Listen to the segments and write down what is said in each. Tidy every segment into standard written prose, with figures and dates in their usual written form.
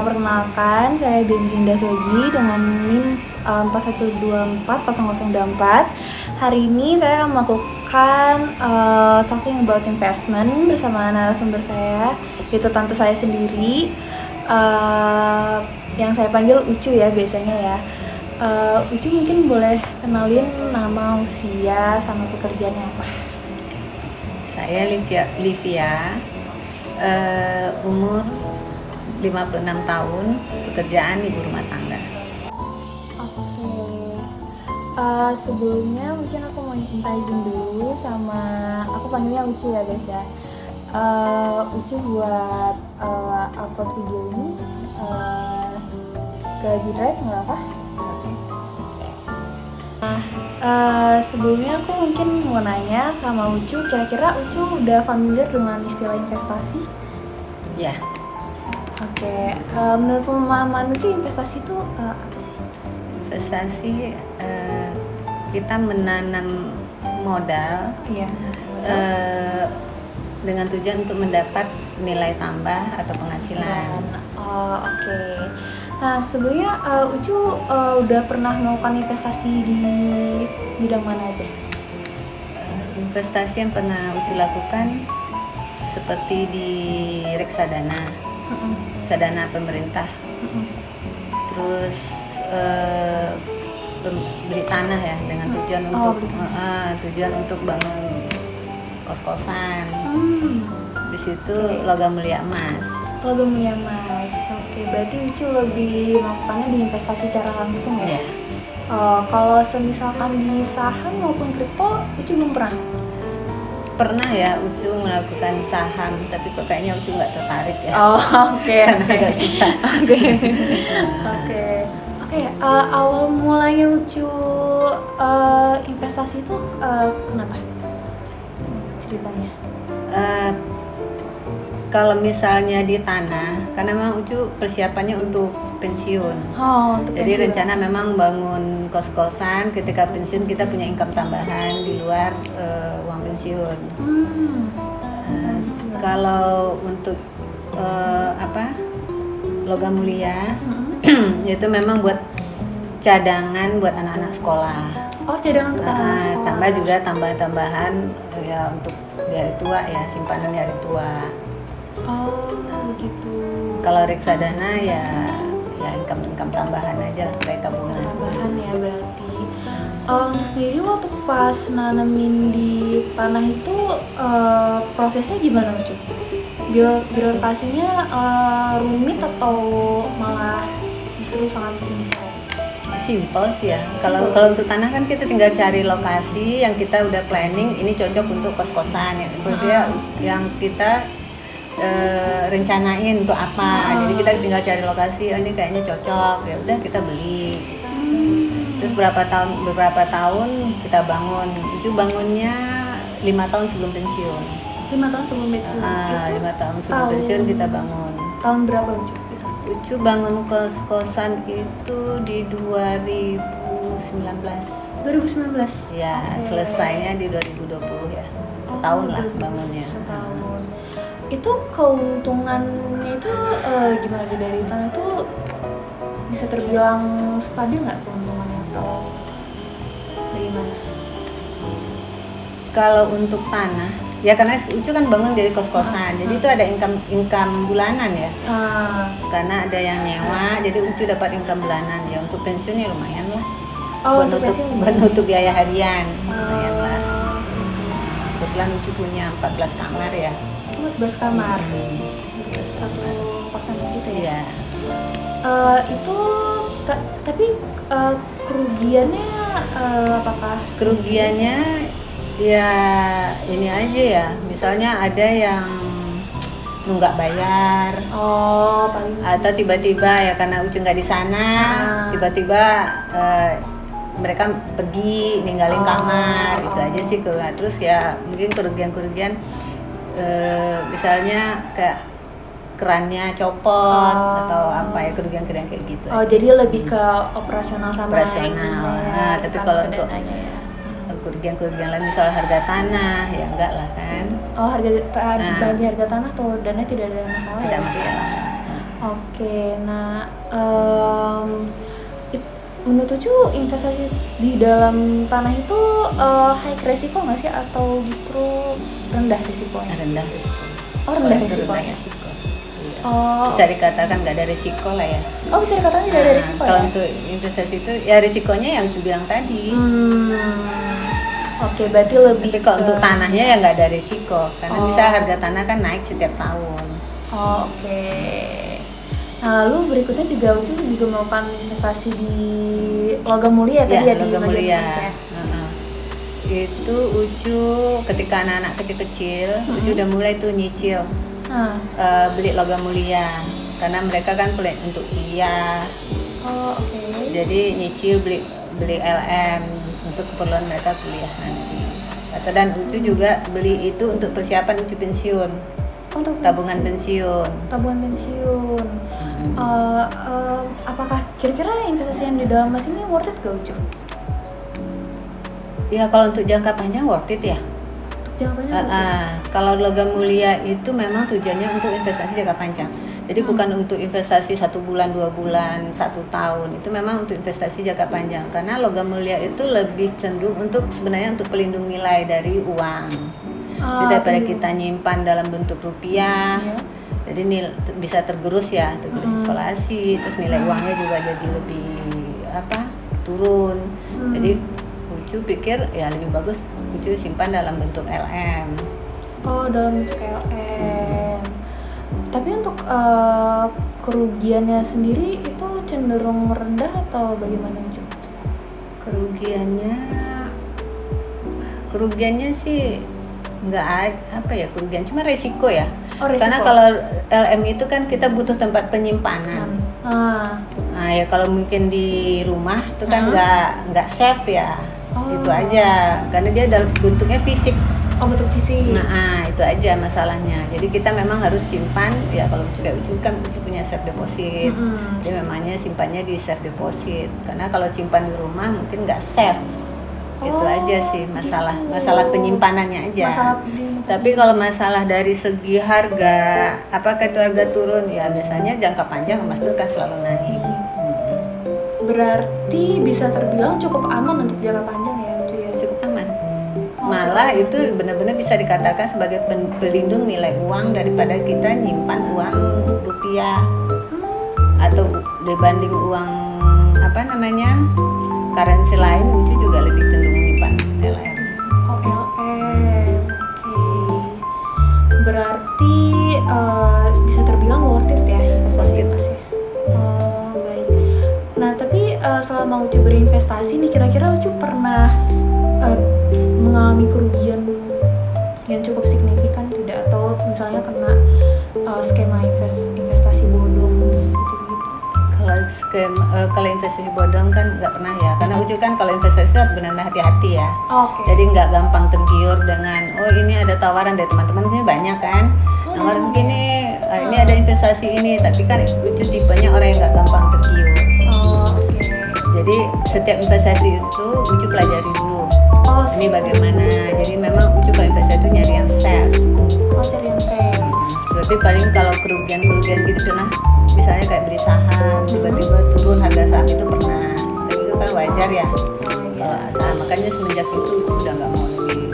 Perkenalkan, saya Baby Dinda Soji dengan NIM 41240024. Hari ini saya akan melakukan talking about investment bersama narasumber saya, yaitu tante saya sendiri, yang saya panggil Ucu ya biasanya ya. Ucu mungkin boleh kenalin nama, usia, sama pekerjaannya apa? Saya Livia, umur 56 tahun, pekerjaan ibu rumah tangga. Oke. Sebelumnya mungkin aku mau minta izin dulu sama, aku panggilnya Ucu ya guys ya. Ucu buat upload video ini ke G-Drive nggak apa? Sebelumnya aku mungkin mau nanya sama Ucu, kira-kira Ucu udah familiar dengan istilah investasi? Ya, Oke. Menurut pemahaman Ucu investasi itu apa sih? investasi kita menanam modal Iya. dengan tujuan untuk mendapat nilai tambah atau penghasilan. Oke. Nah, sebelumnya Ucu udah pernah melakukan investasi di bidang mana aja? Investasi yang pernah Ucu lakukan seperti di reksadana, reksadana pemerintah, terus beli tanah ya dengan tujuan untuk bangun kos-kosan. Di situ logam mulia emas. Logam mulia emas. Oke, berarti Ucu lebih melakukannya di investasi secara langsung ya? Ya. Kalau misalkan di saham maupun kripto, Ucu belum pernah? Pernah ya Ucu melakukan saham, tapi kok kayaknya Ucu nggak tertarik ya. Oke. Karena agak susah. Oke, awal mulanya Ucu investasi itu kenapa? Ceritanya? Kalau misalnya di tanah, karena memang Ucu persiapannya untuk pensiun. Untuk Jadi pensiun. rencana memang bangun kos-kosan, ketika pensiun kita punya income tambahan di luar uang pensiun. Kalau untuk logam mulia, itu memang buat cadangan buat anak-anak sekolah. Cadangan untuk anak sekolah. Tambah juga tambahan ya untuk di hari tua ya, simpanan di hari tua. Begitu. Kalau reksadana ya income tambahan aja kayak tabungan. Tambahan ya berarti. Untuk sendiri waktu pas nanamin di tanah itu prosesnya gimana Ucu? Birokrasinya rumit atau malah justru sangat simpel? Simpel sih ya. Kalau untuk tanah kan kita tinggal cari lokasi yang kita udah planning ini cocok untuk kos-kosan ya. Dia yang kita rencanain untuk apa. Jadi kita tinggal cari lokasi, ini kayaknya cocok. Ya udah kita beli. Terus beberapa tahun kita bangun. Itu bangunnya 5 tahun sebelum pensiun. 5 tahun sebelum pensiun. 5 tahun sebelum pensiun kita bangun. Tahun berapa Ucu? Ucu bangun kos-kosan itu di 2019. 2019? Ya, selesainya di 2020 ya. Setahun lah bangunnya. Setahun. Itu keuntungannya itu gimana sih dari tanah itu bisa terbilang stabil nggak keuntungannya atau bagaimana? Kalau untuk tanah, ya karena Ucu kan bangun dari kos-kosan, jadi itu ada income bulanan ya. Karena ada yang nyewa, jadi Ucu dapat income bulanan ya, untuk pensiunnya lumayan lah. Buat nutup biaya harian, lumayan lah. Kebetulan Ucu punya 14 kamar ya. 14 kamar. Satu kosan gitu ya. Iya. Itu tapi kerugiannya apakah? Kerugiannya ya ini aja ya, misalnya ada yang nunggak bayar, atau tiba-tiba ya karena Ucu nggak di sana, tiba-tiba mereka pergi ninggalin kamar, itu aja sih. Terus ya mungkin kerugian misalnya kayak kerannya copot atau apa ya, kerugian-kerugian kayak gitu. Jadi lebih ke operasional sama operasional. Tapi kalau untuk kerugian lain misal harga tanah ya enggak lah kan. Bagi harga tanah tuh dana tidak ada masalah. Tidak masalah. Oke, nah menurut Ucu investasi di dalam tanah itu high resiko nggak sih atau justru rendah risikonya? Rendah risiko. Oh, rendah Kalau itu risikonya. rendah risiko. Iya. Oh, Bisa dikatakan nggak ada risiko lah ya. oh bisa dikatakan tidak ada Nah, risiko kalau ya? untuk investasi itu ya risikonya yang Ucu bilang tadi. Oke, berarti lebih Tapi kalau ke- untuk tanahnya ya nggak ada risiko karena Oh. bisa harga tanah kan naik setiap tahun. Oh, oke. Nah, lalu berikutnya juga Ucu juga melakukan investasi di logam mulia tadi ya, di logam bagian mulia. emas ya. Heeh. Itu Ucu ketika anak-anak kecil-kecil, Ucu Mm-mm. udah mulai tuh nyicil Nah, beli logam mulia karena mereka kan plan untuk kuliah. oh oke. Jadi nyicil beli LM untuk keperluan mereka kuliah nanti. Dan Ucu juga beli itu untuk persiapan Ucu pensiun, Untuk tabungan pensiun. tabungan pensiun. Apakah kira-kira investasi yang di dalam emas ini worth it gak Ucu? Ya kalau untuk jangka panjang worth it ya. Jawabannya worth it. Kalau logam mulia itu memang tujuannya untuk investasi jangka panjang. Jadi bukan untuk investasi 1 bulan, 2 bulan, 1 tahun. Itu memang untuk investasi jangka panjang. Karena logam mulia itu lebih cenderung untuk sebenarnya untuk pelindung nilai dari uang. Jadi daripada kita nyimpan dalam bentuk rupiah, Iya. jadi bisa tergerus inflasi, terus nilai uangnya juga jadi lebih turun. Jadi Ucu pikir ya lebih bagus Ucu simpan dalam bentuk LM. Oh, dalam bentuk LM. Tapi untuk kerugiannya sendiri itu cenderung rendah atau bagaimana Ucu? Kerugiannya sih nggak kerugian, cuma resiko ya. Oh, resiko. Karena kalau LM itu kan kita butuh tempat penyimpanan. Nah ya kalau mungkin di rumah itu kan nggak safe ya. Oh. Itu aja karena dia dalam bentuknya fisik. Oh, bentuk fisik. Nah itu aja masalahnya. Jadi kita memang harus simpan ya, kalau Ucu kan punya safe deposit. Jadi memangnya simpannya di safe deposit. Karena kalau simpan di rumah mungkin nggak safe. Itu aja sih masalah penyimpanannya aja. Tapi kalau masalah dari segi harga, apakah itu harga turun? Ya biasanya jangka panjang emas itu kan selalu naik. Berarti bisa terbilang cukup aman untuk jangka panjang ya Ucu ya? Cukup aman. Malah itu benar-benar bisa dikatakan sebagai pelindung nilai uang daripada kita nyimpan uang rupiah atau dibanding uang currency lain. Ucu juga lebih cenderung nyimpan LM. Oh, LM. Oke. Berarti bisa terbilang worth it ya investasi emas ya? Oh, baik. Nah, tapi selama Ucu berinvestasi nih, kira-kira Ucu pernah mengalami kerugian yang cukup signifikan tidak? Atau misalnya kena skema investasi bodong gitu-gitu? Kalau investasi bodong kan nggak pernah ya, karena Ucu kan kalau investasi harus benar-benar hati-hati ya. Oke. Jadi nggak gampang tergiur dengan ini ada tawaran dari teman-teman, ini banyak kan nawarin gini, ini ada investasi ini, tapi kan Ucu tipenya orang yang nggak gampang tergiur. Oke. Jadi setiap investasi itu Ucu pelajari dulu. Oh, Ini bagaimana. Jadi memang Ucu kalau investasi itu nyari yang safe. Oh, cari yang safe. Tapi paling kalau kerugian gitu pernah, misalnya kayak beli saham tiba-tiba turun harga saham itu pernah. Tapi itu kan wajar ya. Oh iya. Saham, makanya semenjak itu udah nggak mau beli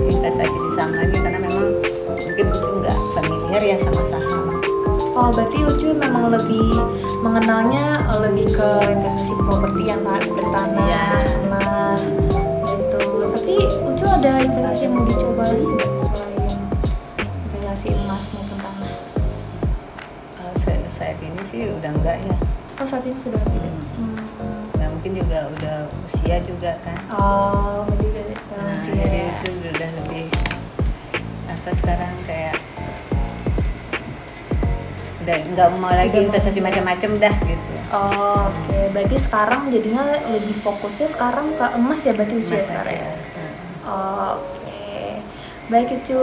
investasi di saham lagi, karena memang mungkin Ucu nggak familiar ya sama saham. Oh, berarti Ucu memang lebih mengenalnya lebih ke investasi properti yang seperti tanah, Iya. emas gitu. Tapi Ucu ada investasi yang mau dicoba lagi nggak selain investasi emas maupun tanah? Kalau saat ini sih udah enggak ya. Oh, saat ini sudah tidak. Nah mungkin juga udah usia juga kan. Oh, berarti udah masih Jadi ya. itu udah lebih sekarang kayak udah nggak mau lagi Udah investasi mau. macam-macam dah gitu. Oh, oke. Berarti sekarang jadinya lebih fokusnya sekarang ke emas ya, berarti Ucu ya Mas sekarang aja. ya? Oke. Baik Ucu,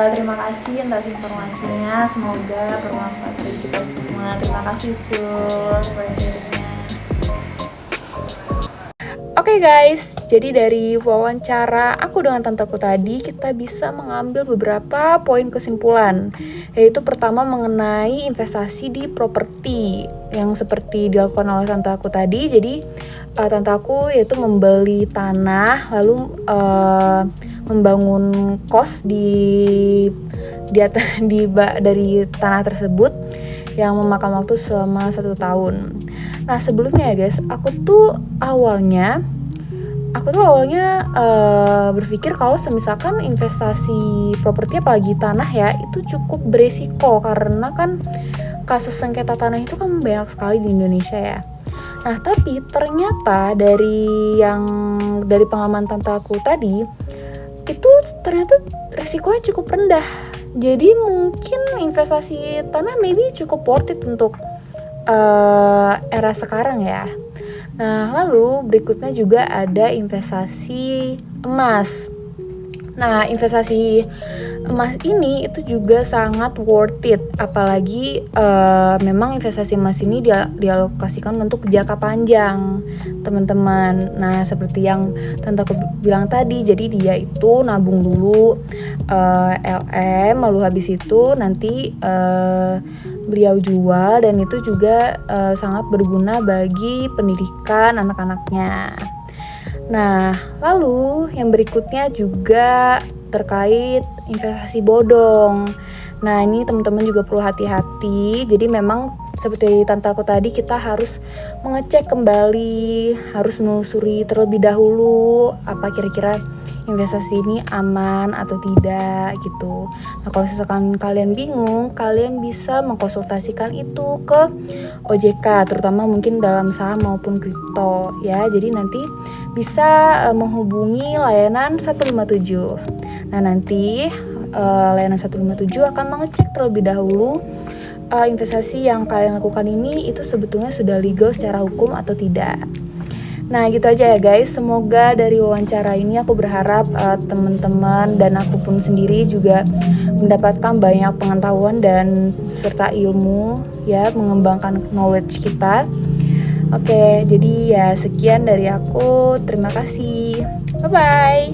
terima kasih atas informasinya. Semoga bermanfaat bagi kita semua. Terima kasih Ucu. Oke guys, jadi dari wawancara aku dengan tanteku tadi, kita bisa mengambil beberapa poin kesimpulan. Yaitu pertama mengenai investasi di properti yang seperti dilakukan oleh tante aku tadi. Jadi tante aku yaitu membeli tanah lalu membangun kos dari tanah tersebut yang memakan waktu selama 1 tahun. Nah sebelumnya ya guys, aku tuh awalnya berpikir kalau misalkan investasi properti apalagi tanah ya itu cukup beresiko, karena kan kasus sengketa tanah itu kan banyak sekali di Indonesia ya. Nah tapi ternyata dari pengalaman tante aku tadi itu ternyata resikonya cukup rendah. Jadi mungkin investasi tanah maybe cukup worth it untuk era sekarang ya. Nah lalu berikutnya juga ada investasi emas. Nah investasi emas ini itu juga sangat worth it, apalagi memang investasi emas ini dialokasikan untuk jangka panjang teman-teman. Nah seperti yang tante aku bilang tadi, jadi dia itu nabung dulu LM, lalu habis itu nanti beliau jual, dan itu juga sangat berguna bagi pendidikan anak-anaknya. Nah, lalu yang berikutnya juga terkait investasi bodong. Nah, ini teman-teman juga perlu hati-hati. Jadi memang seperti tante aku tadi, kita harus mengecek kembali, harus menelusuri terlebih dahulu apa kira-kira investasi ini aman atau tidak gitu. Nah, kalau misalkan kalian bingung, kalian bisa mengkonsultasikan itu ke OJK, terutama mungkin dalam saham maupun kripto ya. Jadi nanti bisa menghubungi layanan 157. Nah, nanti layanan 157 akan mengecek terlebih dahulu investasi yang kalian lakukan ini itu sebetulnya sudah legal secara hukum atau tidak. Nah gitu aja ya guys, semoga dari wawancara ini aku berharap teman-teman dan aku pun sendiri juga mendapatkan banyak pengetahuan dan serta ilmu ya, mengembangkan knowledge kita. Oke, jadi ya sekian dari aku, terima kasih, bye-bye.